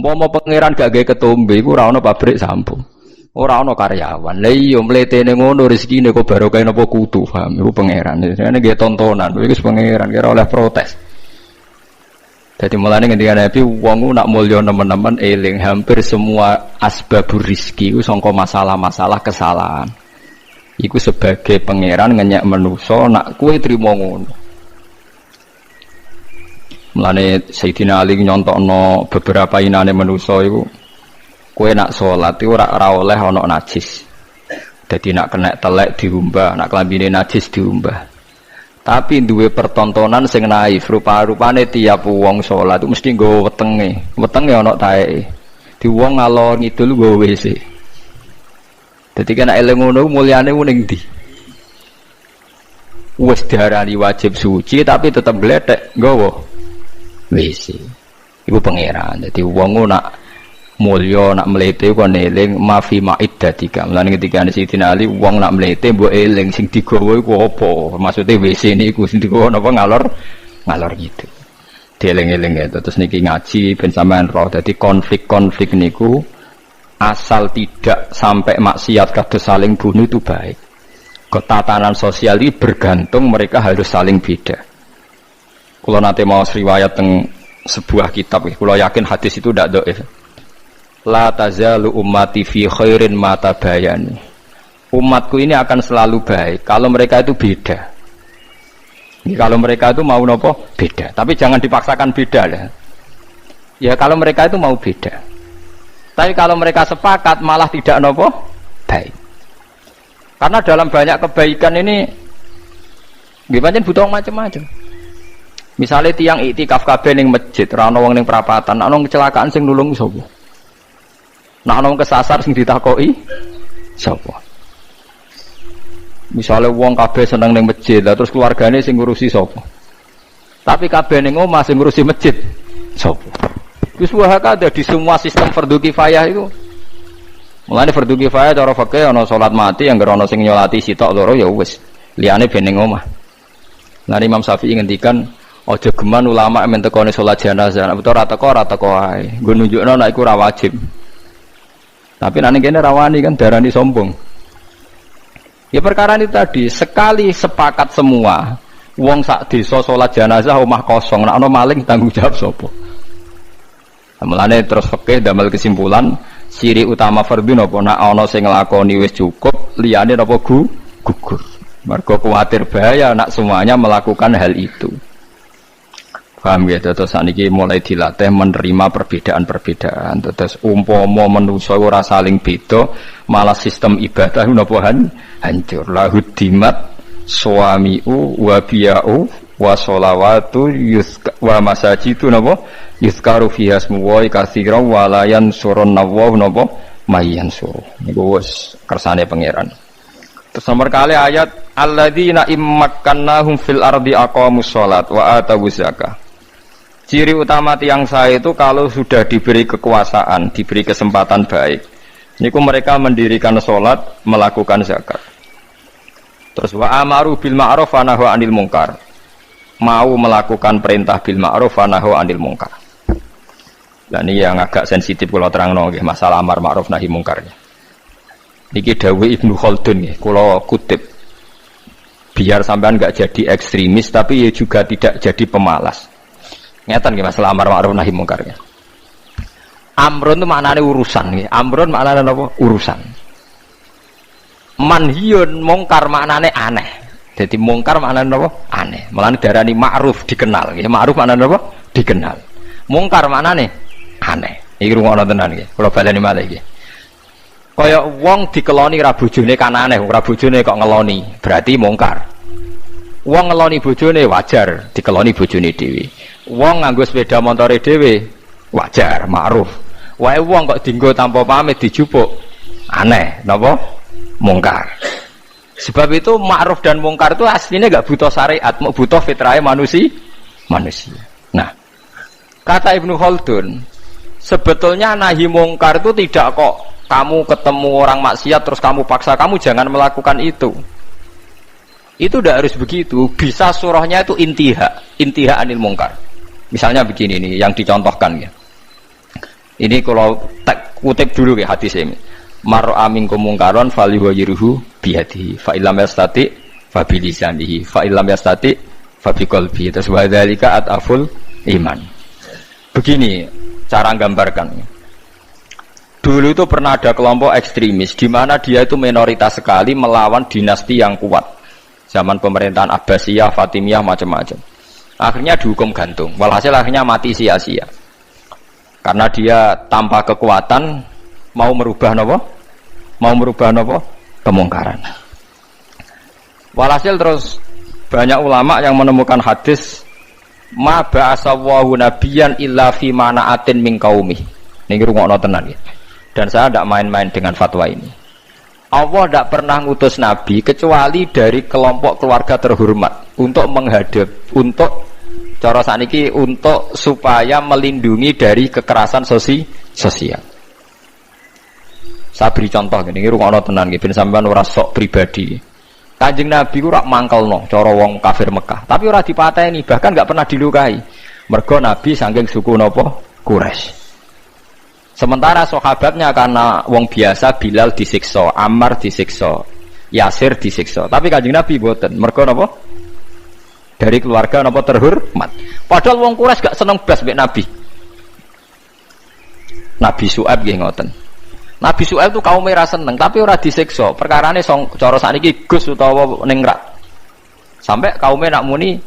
Umpama pangeran gak gawe ketombe iku ora ana pabrik sampo. Ora ana karyawan. Lah iya mletene ngono rezekine kok barokah napa kudu, paham? Iku pangeran. Jane nggih tontonan, iku pangeran kira oleh protes. Jadi mulane ketika Nabi wong nak mulya nemen-nemen eling hampir semua asbabur rizki iku sangka masalah-masalah kesalahan. Iku sebagai pangeran ngenyek manusa nak kowe trimo ngono. Mulane Sayyidina Ali nyontokno beberapa inane manusa iku kowe nak salat iku ora oleh ana najis. Dadi nak kena telek diumbah, nak klambine najis diumbah. Tapi duwe pertontonan sing naif, rupa-rupane tiap wong salat itu mesti nggo wetenge ana taeke. Di wong ngalor ngidul nggo WC. Dadi kena eling ngono mulyane ning ndi? Wis diarani wajib suci tapi tetep gletek nggawa WC. Iku pangeran. Dadi wong nak mulya nak mlete kok eling mafi ma'iddatika. Mulane ketika Sayyidina Ali wong nak mlete mbok eling sing digawa iku apa? Maksude WC niku sing digawa napa ngalor gitu. Dieling-eling ya terus niki ngaji ben sampean roh. Dadi konflik-konflik niku asal tidak sampai maksiat kados saling bunuh itu baik. Ketatanan sosial ini bergantung mereka harus saling beda. Kula nate maos riwayat teng sebuah kitab, kula yakin hadis itu ndak dhaif. La tazalu ummati fi khairin ma tabayani. Umatku ini akan selalu baik kalau mereka itu beda. Kalau mereka itu mau nopo beda, tapi jangan dipaksakan beda lah. Ya kalau mereka itu mau beda. Tapi kalau mereka sepakat malah tidak nopo baik. Karena dalam banyak kebaikan ini gimana butuh macam-macam. Misalnya tiang iktikaf kabeh ning masjid, ora ana wong ning perapatan, ana kecelakaan sing nulung sapa? Nah, ana kesasar sing ditakoki sapa? Misale wong kabeh seneng ning masjid, terus keluargane sing ngurusi sapa? Tapi kabeh ning omah sing ngurusi masjid sapa? Wis wae kada di semua sistem fardhu kifayah itu. Mulane fardhu kifayah cara fikih ana salat mati yang ana sing nyolati sitok loro ya wis, liyane ben ning omah. Nah, Imam Syafi'i ngendikan aja geman ulama men tekone salat jenazah, nek ora teko ae. Nggo nunjukno nek iku ora wajib. Tapi nanti kene rawani kan darani sombong. Ya perkara ini tadi sekali sepakat semua, wong sak desa salat jenazah omah kosong, nek ana maling tanggung jawab sapa? Mulane terus fikih damel kesimpulan ciri utama fardhu napa nek ana sing nglakoni wis cukup, liyane napa gugur. Mergo kuwatir bahaya nek semuanya melakukan hal itu. Paham ya, terus saniki mulai dilatih menerima perbedaan-perbedaan. Terus umpama manusa ora saling beda, malah sistem ibadah napa hancur. Lahudimat suamiu wa biya'u wa sholawatu wa masajidu napa yuzkaru fiha ismullahi katsiran wa la yansurun nawahu napa mayansur. Niku wis kersane pangeran. Terus nomor kali ayat alladzina immakkannahum fil ardi aqamus shalat wa atawuz zakah. Ciri utama tiang saya itu kalau sudah diberi kekuasaan, diberi kesempatan baik, niku mereka mendirikan sholat, melakukan zakat. Terus wa amaru bil ma'ruf wa nahu 'anil munkar. Mau melakukan perintah bil ma'ruf wa nahu 'anil munkar. Dan ini yang agak sensitif kalau terangno nggih masalah amar ma'ruf nahi mungkarnya. Niki dawuh Ibnu Khaldun nggih, kula kutip. Biar sampean enggak jadi ekstremis tapi ya juga tidak jadi pemalas. Ngeten nggih masalah amar ma'ruf nahi mungkar. Amrun itu maknane urusan nggih. Amrun maknane apa? Urusan. Manhiyun mungkar maknane aneh. Jadi mungkar maknane apa? Aneh. Mulane darani ma'ruf dikenal nggih. Ma'ruf maknane apa? Dikenal. Mungkar maknane aneh. Iki rungokno tenan nggih. Kula baleni malih nggih. Kaya wong dikeloni ra bojone kan aneh, ora bojone kok ngeloni. Berarti mungkar. Wong ngeloni bojone wajar, dikeloni bojone dhewe. Wong nganggo sepeda motore dhewe wajar, ma'ruf. Wae wong kok dienggo tanpa pamit dijupuk aneh, napa? Mungkar. Sebab itu ma'ruf dan mungkar itu aslinya enggak butuh syariat, mau butuh fitrah manusia. Nah, kata Ibnu Khaldun, sebetulnya nahi mungkar itu tidak kok kamu ketemu orang maksiat terus kamu paksa kamu jangan melakukan itu. Itu tidak harus begitu. Bisa surahnya itu intiha anil mungkar. Misalnya begini nih yang dicontohkan ya. Ini kalau tak kutip dulu ya hadis ini. Mar'a minkum mungkaron falyughayyirhu biyadihi fa illam yastati fa bilisanihi fa illam yastati fa biqalbihi. Terus wa dzalika ataful iman. Begini cara gambarkan. Dulu itu pernah ada kelompok ekstremis di mana dia itu minoritas sekali melawan dinasti yang kuat. Zaman pemerintahan Abbasiyah, Fatimiyah macam-macam. Akhirnya dihukum gantung. Walhasil akhirnya mati sia-sia. Karena dia tanpa kekuatan mau merubah nopo? Mau merubah nopo? Kemungkaran. Walhasil terus banyak ulama yang menemukan hadis ma ba'asawahu nabiyan illa fi mana'atin min qaumih. Niki rungokno tenan ya. Dan saya tidak main-main dengan fatwa ini. Allah tidak pernah ngutus nabi kecuali dari kelompok keluarga terhormat untuk menghadap, untuk cara saniki untuk supaya melindungi dari kekerasan sosial. Saya beri contoh gini, rungokno tenan nggih ben sampean ora sok pribadi. Kanjeng Nabi ku ora mangkelno cara wong kafir Mekah, tapi ora dipateni, bahkan enggak pernah dilukai. Mergo Nabi saking suku napa? Quraisy. Sementara sahabatnya karena wong biasa, Bilal disiksa, Ammar disiksa, Yasir disiksa. Tapi Kanjeng Nabi mboten. Mergo napa? Dari keluarga napa terhormat. Padahal wong Quraisy gak seneng blas mbek Nabi. Nabi Syuaib nggih ngoten. Nabi Syuaib itu kaum merah seneng, tapi ora disiksa. Perkarane cara sakniki Gus utawa ningrat. Sampai kaumnya nak muni,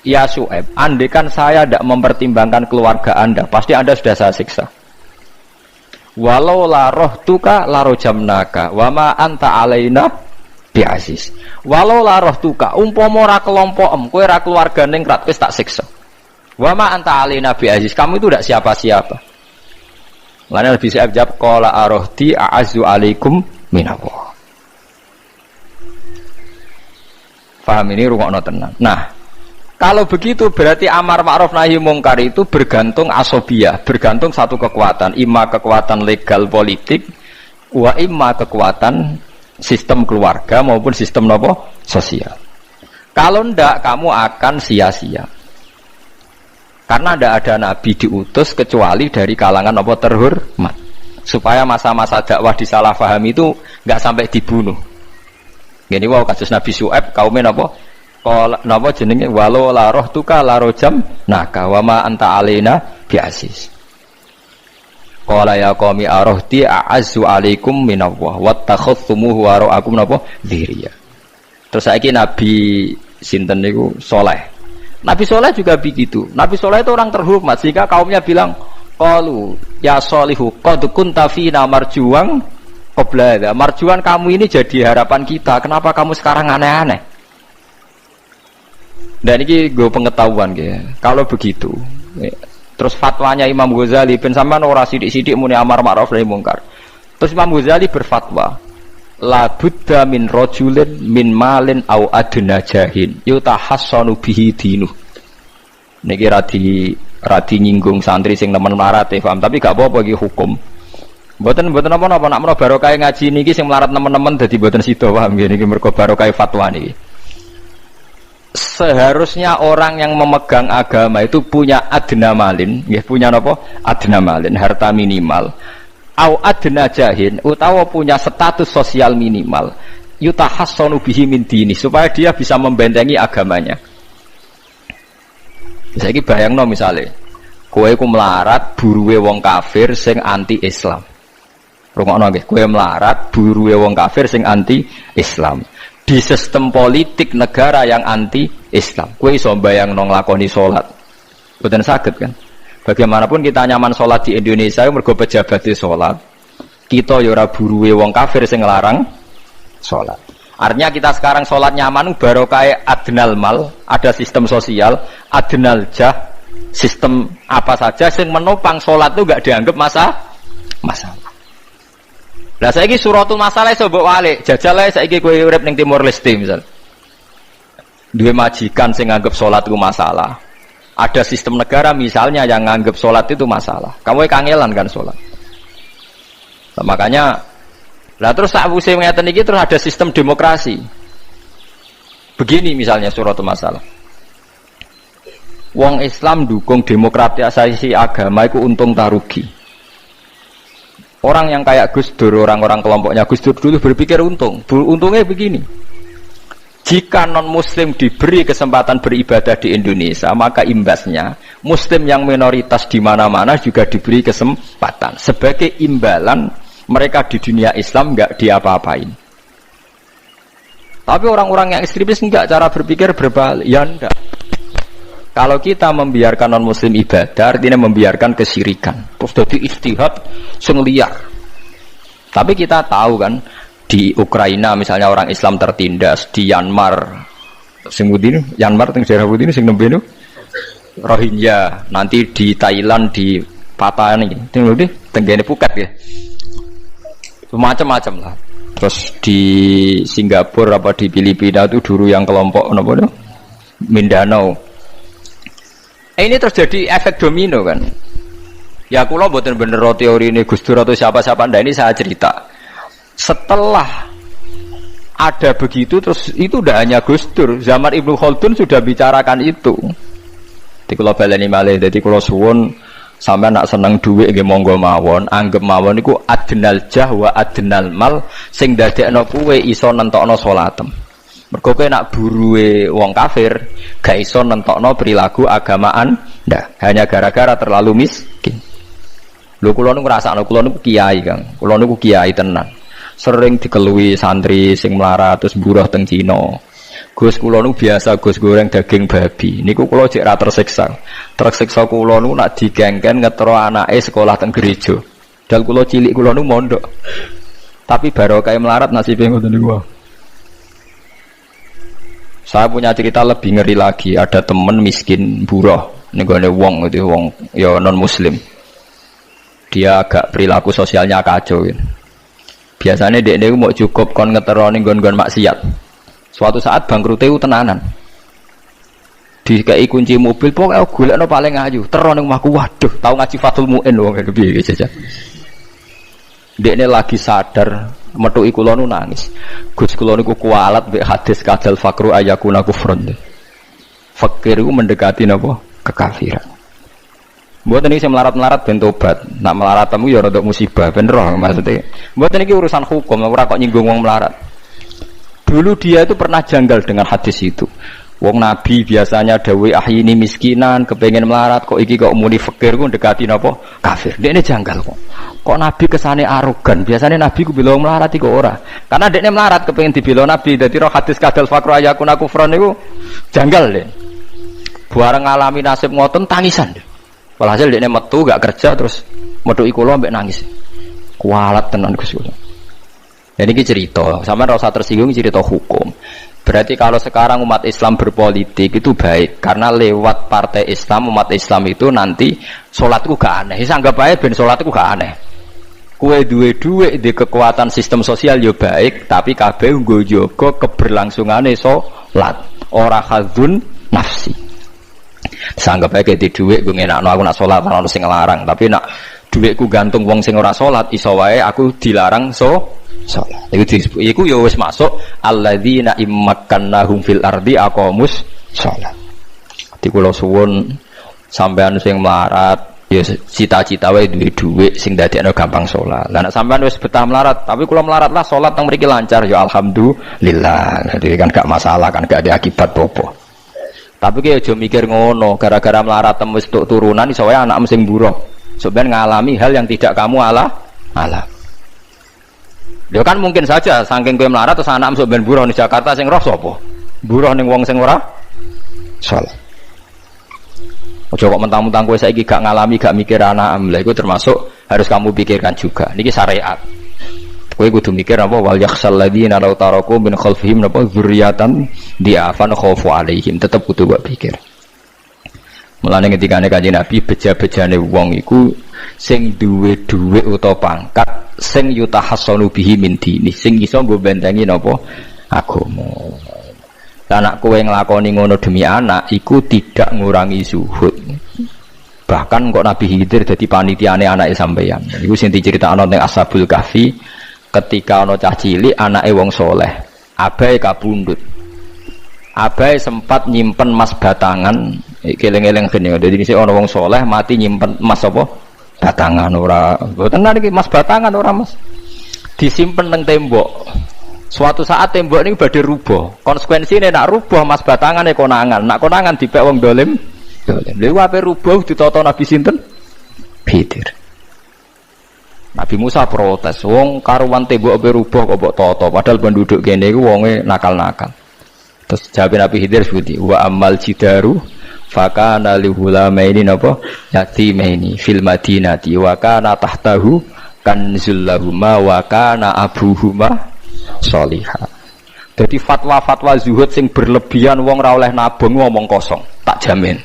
ya Syuaib, andekan saya tidak mempertimbangkan keluarga Anda, pasti Anda sudah saya siksa. Walau la rohtuka la rojamnaka, wama anta alaina bi'aziz. Walau la rohtuka, umpama ora kelompokem, kowe ora keluarga ningrat, wis tak siksa. Wama anta alaina bi'aziz, kamu itu tidak siapa-siapa. Lainnya Nabi Syuaib jawab, qala arohti a'azzu alaikum minallah. Paham ini rungokno tenan. Nah, kalau begitu berarti amar ma'ruf nahi mungkar itu bergantung asobiyah, bergantung satu kekuatan, imma kekuatan legal politik, wa imma kekuatan sistem keluarga maupun sistem nopo sosial. Kalau ndak kamu akan sia-sia. Karena ndak ada nabi diutus kecuali dari kalangan nopo terhormat, supaya masa-masa dakwah disalahfahami itu nggak sampai dibunuh. Gini wow kasus Nabi Syuaib kaumnya nopo? Kalau napa jenenge walau la rohtuka la rojam naka wa ma anta alaina bi'aziz. Qala ya qaumi arohti a'azzu alaikum minallah wattakhadhtumuhu wa ra'akum napa dziriya. Terus saiki Nabi sinten niku Saleh. Nabi Saleh juga begitu. Nabi Saleh itu orang terhormat sehingga kaumnya bilang qalu ya Salihu qad kunta fina marjuwan qabla hadza. Marjuwan kamu ini jadi harapan kita. Kenapa kamu sekarang aneh-aneh? Dan ini gue pengetahuan ya. Kalau begitu, terus fatwanya Imam Ghazali, ben sampean ora sidik-sidik muni amar ma'ruf nahi mungkar. Terus Imam Ghazali berfatwa, la budda min rajulin min malin au adna jahin yutahassanu bihi dinuh. Niki radi nyinggung santri sing nemen melarat paham, tapi gak apa-apa iki hukum. Mboten apa-apa nak menawa barokah ngaji niki sing melarat nemen-nemen dadi mboten sida paham niki mergo barokah fatwa niki. Seharusnya orang yang memegang agama itu punya adna malin, ya punya apa? Adna malin, harta minimal. Au adna jahin, utawa punya status sosial minimal. Yutahassanu bihi min dini, supaya dia bisa membentengi agamanya. Saiki bayangno misale, kowe ku melarat buruwe wong kafir sing anti Islam. Rungokno nggih, kowe melarat buruwe wong kafir sing anti Islam. Di sistem politik negara yang anti Islam, kowe iso mbayangno nglakoni salat. Mboten saged kan? Bagaimanapun kita nyaman salat di Indonesia mergo pejabat di salat. Kita ya ora buruwe wong kafir sing nglarang salat. Artinya kita sekarang salat nyaman barokah adnal mal, ada sistem sosial, adnal jah, sistem apa saja sing menopang salat itu enggak dianggap masalah. Lah saiki suratul masalah iso mbok walik, jajal ae saiki kowe urip ning Timor Leste misal. Duwe majikan sing nganggep salat itu masalah. Ada sistem negara misalnya yang nganggep salat itu masalah. Kamu kangelan kan salat. Nah, makanya lah terus sakwise ngeten iki terus ada sistem demokrasi. Begini misalnya suratul masalah. Wong Islam dukung demokratisasi agama itu untung tak rugi. Orang yang kayak Gus Dur, orang-orang kelompoknya Gus Dur dulu berpikir untung. Untungnya begini. Jika non-muslim diberi kesempatan beribadah di Indonesia, maka imbasnya muslim yang minoritas di mana-mana juga diberi kesempatan. Sebagai imbalan mereka di dunia Islam enggak diapa-apain. Tapi orang-orang yang ekstremis enggak, cara berpikir berbalik. Ya enggak. Kalau kita membiarkan non-muslim ibadah, artinya membiarkan kesyirikan. Terus jadi ijtihad sing liar. Tapi kita tahu kan, di Ukraina misalnya orang Islam tertindas, di Myanmar sing ini Myanmar teng daerah ini sing nembe niku Rohingya, nanti di Thailand di Papua niki teng lho tenggene Phuket ya. Macam-macam lah. Terus di Singapura apa di Filipina itu dulu yang kelompok napa niku Mindanao. Ini terjadi efek domino kan. Ya kula mboten bener teori ini Gus Dur atau siapa-siapa ndak, ini saya cerita. Setelah ada begitu terus itu udah hanya Gus Dur, zaman Ibnu Khaldun sudah bicarakan itu. Di kula baleni malih, dadi kula suwun sampean nak seneng dhuwit nggih monggo mawon, anggap mawon niku adnal jah wa adnal mal sing dadekno kowe iso nentokno salatem. Mergo kowe nak buruwe wong kafir gak iso nentokno perilaku agamaan ndak, hanya gara-gara terlalu miskin. Lho kula niku ngrasakno, kula niku kiai Kang. Kula niku kiai tenan. Sering dikelui santri sing melarat terus buruh teng Cina. Gus kula nu biasa Gus goreng daging babi. Niku kula cek ra tersiksa. Tersiksa kula nu nak digengken ngetro anake sekolah teng gereja. Dal kula cilik kula nu mondok. Tapi barokah melarat nasibe ngoten niku. Saya punya cerita lebih ngeri lagi. Ada temen miskin buruh niku wong itu wong ya non muslim. Dia agak perilaku sosialnya kacau gitu. Biasanya dia mau cukup kon ngeteroni gon-gon maksiat. Suatu saat bangkrute tenanan. Dikai kunci mobil pokoknya golekno paling ayu, terone omahku. Waduh, tahu ngaji Fathul Muin wong ngene piye saja. Dekne lagi sadar, metuki kula nu nangis. Gus kula niku kualat mbek hadis kadal fakru ayakuna kufrun. Fakir iku mendekati napa? Kekafiran. Mboten iki sing melarat-melarat ben tobat. Nak melarat temu ya rada musibah, ben roh maksudnya. Mboten iki urusan hukum, ora kok nyinggung wong melarat. Dulu dia itu pernah janggal dengan hadis itu. Wong Nabi biasanya dawuh ahyini miskinan, kepengin melarat kok iki kok muni fakir ku ndekati napa? Kafir. Dekne janggal kok. Kok Nabi kesane arogan. Biasanya Nabi ku bilang melarat iku ora. Karena dekne melarat kepengin dibela Nabi. Dadi roh hadis kadal fakru ayakuna kufran niku janggal deh. Bareng ngalami nasib ngoten tangisan deh. Walhasil dia metu gak kerja terus metuki kula mbek nangis. Kualat tenan Gus kula. Jadi ini cerita, sampean ora usah tersinggung cerita hukum. Berarti kalau sekarang umat Islam berpolitik itu baik karena lewat partai Islam umat Islam itu nanti salatku gak aneh. Wis anggap ae ben salatku gak aneh. Kowe duwe di kekuatan sistem sosial yo baik, tapi kabeh nggo jaga keberlangsungane salat. Ora khadzun nafsi. Sanggap aja di duit gue ngenakno aku nak sholat ana sing ngelarang, tapi nak duitku gantung wong sing ora sholat iso wae aku dilarang sholat. Iku ya wis masuk alladzina immakannahum fil ardi aqamus sholat. Di kula suwun sampean sing melarat ya cita-cita wae duwe dhuwit sing dadekno gampang sholat. Lah nek sampean wis betah melarat, tapi kula melarat lah sholat teng mriki lancar ya alhamdulillah. Jadi kan gak masalah kan gak ada akibat apa. Tapi ki aja mikir ngono, gara-gara melarat temu tuk turunan iso wae anak sing buruh. Sampeyan ngalami hal yang tidak kamu alami. Lho kan mungkin saja saking kowe melarat terus anak sampeyan buruh di Jakarta sing roh sapa? Buruh ning wong sing ora salat. Aja kok mentang-mentang kowe saiki gak ngalami, gak mikir anak, lha iku termasuk harus kamu pikirkan juga. Niki syariat. Kowe kudu mikir apa wal yakhsal ladzina law taraku min khalfihim napa dzurriatan diafan khaufu alaihim, tetep kudu mbok pikir. Mulane ketikane Kanjeng Nabi beja-bejane wong iku sing duwe dhuwit utawa pangkat sing yutahassanu bihi min dini, sing iso nggo bentengi napa agama. Lah nek kowe nglakoni ngono demi anak iku tidak ngurangi zuhud. Bahkan kok Nabi Khidir dadi panitiane anake sampeyan. Iku sing diceritakno teng Ashabul Kahfi. Ketika ana cah cilik anake wong soleh, abahe kabundut. Abahe sempat nyimpen emas batangan Keleng-eleng gini. Jadi ini orang wong soleh mati nyimpen emas apa? Batangan ora. Boten niki emas batangan ora Mas. Disimpen teng tembok. Suatu saat tembok ini badhe rubuh. Konsekuensine nak rubuh emas batangane konangan. Nak konangan dipek wong dolim. Lha ape rubuh ditata Nabi sinten? Khidir. Nabi Musa protes, wong karuan tembok ape rubuh kok mbok tata, padahal penduduk kene iku wonge nakal-nakal. Terus jawab Nabi Khidir seperti wa amal jidaru fakana li hulamaini napa yatimaini fil madinati wa kana tahtahu kanzul lahuma wa kana abuhuma sholihah. Jadi fatwa-fatwa zuhud sing berlebihan wong ra oleh nabung ngomong kosong, tak jamin.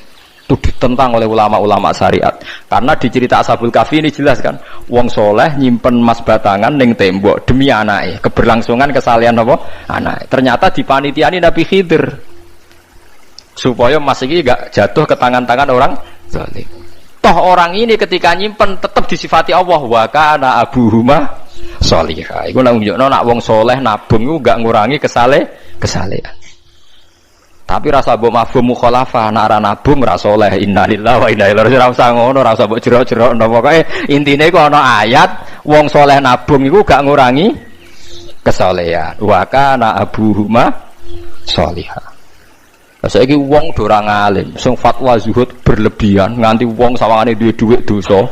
Itu ditentang oleh ulama-ulama syariat. Karena di cerita Ashabul Kahfi ini jelas kan, wong soleh nyimpen emas batangan ning tembok demi anake, keberlangsungan kesalehan apa? Anake. Ternyata dipanitiani Nabi Khidir. Supaya emas iki enggak jatuh ke tangan-tangan orang zalim. Toh orang ini ketika nyimpen tetap disifati Allah wa kana abuhuma sholihah. Iku nang nunjukno nak wong soleh nabung iku enggak ngurangi kesalehan. Tapi rasa mbok mafhum mukhalafah nek ora nabung ora saleh innalillahi wa inna ilaihi raji'un. Ora usah ngono, ora usah mbok jero-jero pokoke intine iku ana ayat wong saleh nabung iku gak ngurangi kesalehan. Wa kana abuhuma sholihah. Saiki wong do ora ngalim, sing fatwa zuhud berlebihan nganti wong sawangane duwe dhuwit dosa.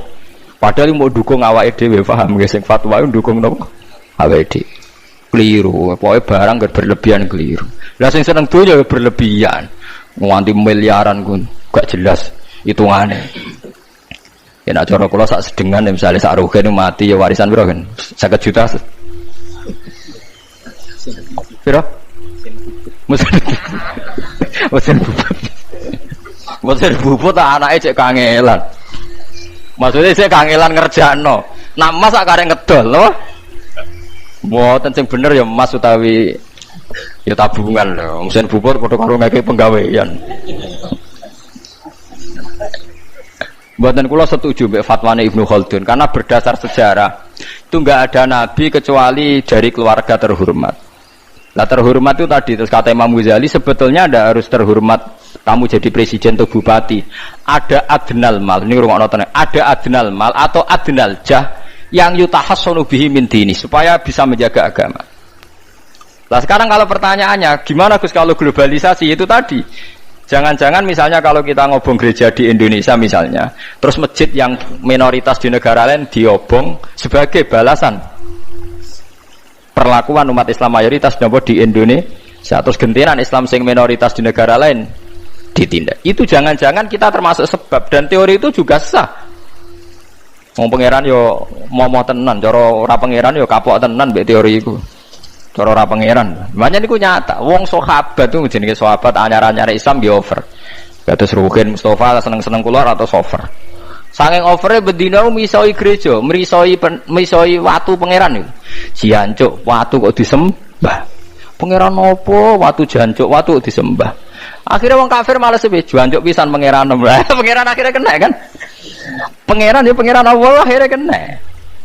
Padahal mau dukung awake dhewe, paham nggih sing fatwa iku dukung napa? Awake dhewe. Keliru, pokoknya barang berlebihan keliru. Lah sing seneng donya berlebihan. Nganti miliaran kun, gak jelas hitungane. Ya nek cara kula sak sedengan misale sak rugen mati ya warisan piro kan? 50 juta. Piro? Mesin bubut. Mesin bubut anake cek kangelan. Maksudnya saya kangelan ngerjakno. Nak mas sak karek ngedol lho. Mboten sing bener ya emas utawi ya tabungan lho. Mesin bubur padha karo ngeke penggawean. Mboten kula setuju mbek fatwane Ibnu Khaldun karena berdasar sejarah itu enggak ada nabi kecuali dari keluarga terhormat. Lah terhormat itu tadi terus kata Imam Ghazali sebetulnya ndak harus terhormat kamu jadi presiden atau bupati. Ada adnal mal, ini rungokno tenan. Ada adnal mal atau adnal jah yang yutahassanu bihi min dini supaya bisa menjaga agama. Lah sekarang kalau pertanyaannya gimana Gus kalau globalisasi itu tadi jangan-jangan misalnya kalau kita ngobong gereja di Indonesia misalnya terus masjid yang minoritas di negara lain diobong sebagai balasan perlakuan umat Islam mayoritas di Indonesia terus gentiran Islam sing minoritas di negara lain ditindak. Itu jangan-jangan kita termasuk sebab dan teori itu juga sah. Wong pangeran yo momo tenan, cara ora pangeran yo kapok tenan mbek teori iku. Cara ora pangeran. Makanya niku nyata, wong sahabat itu jenenge sahabat anyar-anyar Islam yo over. Kados Ruhin Mustafa seneng-seneng kula atau over. Saking overe bendina misoi gereja, misoi watu pangeran niku. Jancuk watu kok disembah. Pangeran opo watu jancuk watu kok disembah. Akhirnya wong kafir malah sepe jancuk pisan pangeran. Pangeran akhirnya kena kan. Pangeran ya pangeran Allah akhirnya kena.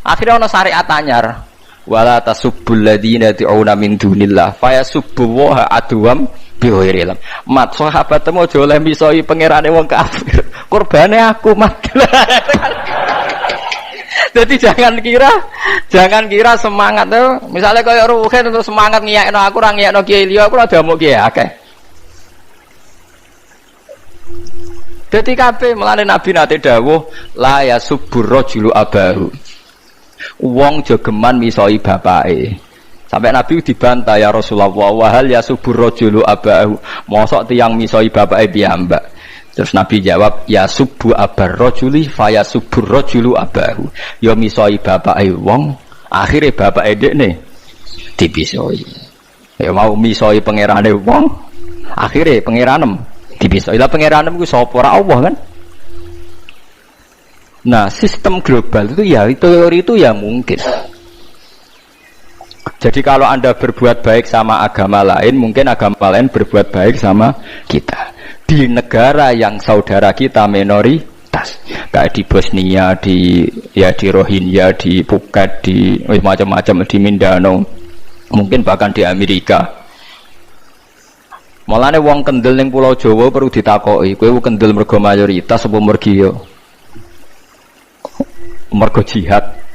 Akhirnya ana syariat anyar. Wala tasubbul ladina ta'una min dunillah fayasubbu wa adwam bi ghairi ilm. Mat sahabat temu aja oleh misoi pangerane wong kafir. Kurbane aku mat. Jadi jangan kira semangat tuh. Misalnya kaya Ruhin untuk semangat ngiyakno aku ora ngiyakno kiai liya aku ora damuk kiai akeh. Dadi kabeh melane Nabi nate dawuh la yasubbur rajulu abahu. Wong jogeman misoi bapake. Sampai Nabi dibantah ya Rasulullah wa hal yasubbur rajulu abahu. Mosok tiyang misoi bapake piyambak. Terus Nabi jawab ya subbu abar rajuli fa yasubbur rajulu abahu. Ya misoi bapake wong, akhire bapake dekne dipisoi. Ya mau misoi pangerane wong, akhire pangeranem dipisoi. Lah pangeranem ku sapa ora Allah kan? Nah, sistem global itu ya teori itu ya mungkin. Jadi kalau Anda berbuat baik sama agama lain, mungkin agama lain berbuat baik sama kita. Di negara yang saudara kita minoritas, kayak di Bosnia, di Rohingya, di Phuket, di macam-macam di Mindanao, mungkin bahkan di Amerika. Mulane wong kendel ning Pulau Jawa perlu ditakoki, kowe kendel mergo mayoritas apa mergi yo? Mergo jihad.